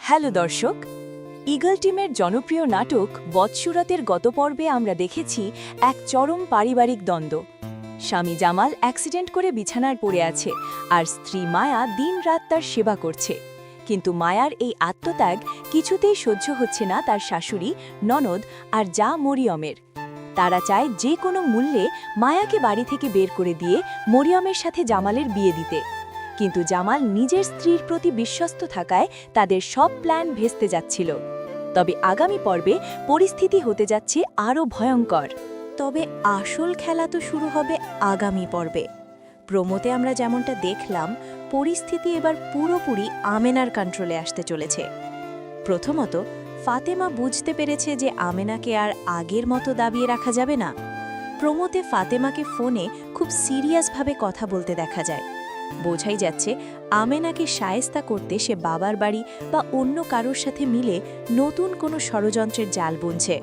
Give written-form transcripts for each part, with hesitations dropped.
Hello দর্শক, eagle টিমের জনপ্রিয় নাটক বৎসুরতের গত পর্বে আমরা দেখেছি এক চরম পারিবারিক দ্বন্দ্ব। স্বামী জামাল অ্যাক্সিডেন্ট করে বিছানায় পড়ে আছে আর স্ত্রী মায়া দিনরাত তার সেবা করছে। কিন্তু মায়ার এই আত্মত্যাগ কিছুতেই সহ্য হচ্ছে না তার শাশুড়ি, ননদ আর যা মরিয়মের। তারা চায় যে কোনো মূল্যে মায়াকে বাড়ি থেকে বের করে দিয়ে মরিয়মের সাথে জামালের বিয়ে দিতে। কিন্তু জামাল নিজের স্ত্রীর প্রতি বিশ্বস্ত থাকায় তাদের সব প্ল্যান ভেস্তে যাচ্ছিল। তবে আগামী পর্বে পরিস্থিতি হতে যাচ্ছে আরও ভয়ঙ্কর। তবে আসল খেলা তো শুরু হবে আগামী পর্বে। প্রোমোতে আমরা যেমনটা দেখলাম, পরিস্থিতি এবার পুরোপুরি আমেনার কন্ট্রোলে আসতে চলেছে। প্রথমত, ফাতেমা বুঝতে পেরেছে যে আমেনাকে আর আগের মতো দাবিয়ে রাখা যাবে না। প্রোমোতে ফাতেমাকে ফোনে খুব সিরিয়াসভাবে কথা বলতে দেখা যায়। বোঝাই যাচ্ছে আমেনাকে শায়েস্তা করতে সে বাবার বাড়ি বা অন্য কারোর সাথে মিলে নতুন কোনো ষড়যন্ত্রের জাল বুনছে।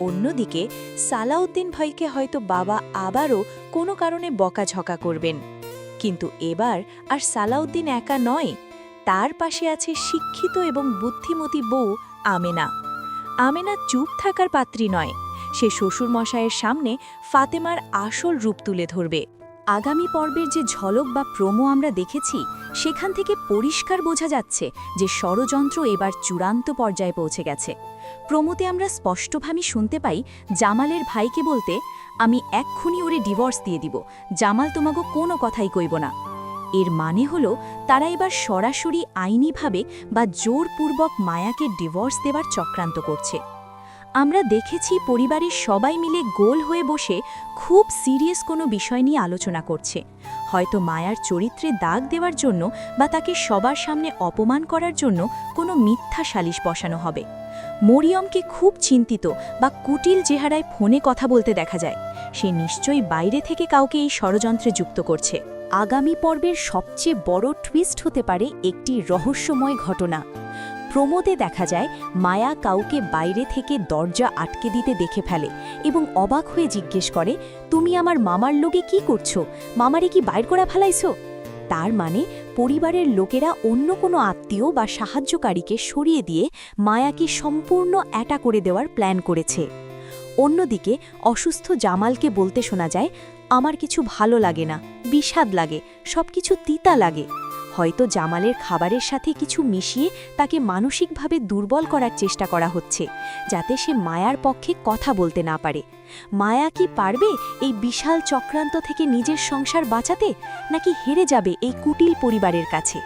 অন্যদিকে সালাউদ্দিন ভাইকে হয়তো বাবা আবারও কোনো কারণে বকাঝকা করবেন। কিন্তু এবার আর সালাউদ্দিন একা নয়, তার পাশে আছে শিক্ষিত এবং বুদ্ধিমতী বউ আমেনা। আমেনা চুপ থাকার পাত্রী নয়, সে শ্বশুরমশায়ের সামনে ফাতেমার আসল রূপ তুলে ধরবে। আগামী পর্বের যে ঝলক বা প্রোমো আমরা দেখেছি, সেখান থেকে পরিষ্কার বোঝা যাচ্ছে যে ষড়যন্ত্র এবার চূড়ান্ত পর্যায়ে পৌঁছে গেছে। প্রোমোতে আমরা স্পষ্টভাবে শুনতে পাই জামালের ভাইকে বলতে, আমি এক্ষুনি ওরে ডিভোর্স দিয়ে দিব, জামাল তোমাকে কোনো কথাই কইব না। এর মানে হলো তারা এবার সরাসরি আইনিভাবে বা জোরপূর্বক মায়াকে ডিভোর্স দেওয়ার চক্রান্ত করছে। আমরা দেখেছি পরিবারের সবাই মিলে গোল হয়ে বসে খুব সিরিয়াস কোনো বিষয় নিয়ে আলোচনা করছে। হয়তো মায়ার চরিত্রে দাগ দেওয়ার জন্য বা তাকে সবার সামনে অপমান করার জন্য কোনো মিথ্যা সালিশ বসানো হবে। মরিয়মকে খুব চিন্তিত বা কুটিল চেহারায় ফোনে কথা বলতে দেখা যায়। সে নিশ্চয়ই বাইরে থেকে কাউকে এই ষড়যন্ত্রে যুক্ত করছে। আগামী পর্বের সবচেয়ে বড় টুইস্ট হতে পারে একটি রহস্যময় ঘটনা। প্রোমোতে দেখা যায় মায়া কাউকে বাইরে থেকে দরজা আটকে দিতে দেখে ফেলে এবং অবাক হয়ে জিজ্ঞেস করে, তুমি আমার মামার লোকে কি করছো? মামারে কি বাইর করা ফেলাইছো? তার মানে পরিবারের লোকেরা অন্য কোনো আত্মীয় বা সাহায্যকারীকে সরিয়ে দিয়ে মায়াকে সম্পূর্ণ একা করে দেওয়ার প্ল্যান করেছে। অন্যদিকে অসুস্থ জামালকে বলতে শোনা যায়, আমার কিছু ভালো লাগে না, বিষাদ লাগে, সবকিছু তিতা লাগে। হয়তো জামালের খাবারের সাথে কিছু মিশিয়ে তাকে মানসিকভাবে দুর্বল করার চেষ্টা করা হচ্ছে, যাতে সে মায়ার পক্ষে কথা বলতে না পারে। মায়া কি পারবে এই বিশাল চক্রান্ত থেকে নিজের সংসার বাঁচাতে, নাকি হেরে যাবে এই কুটিল পরিবারের কাছে?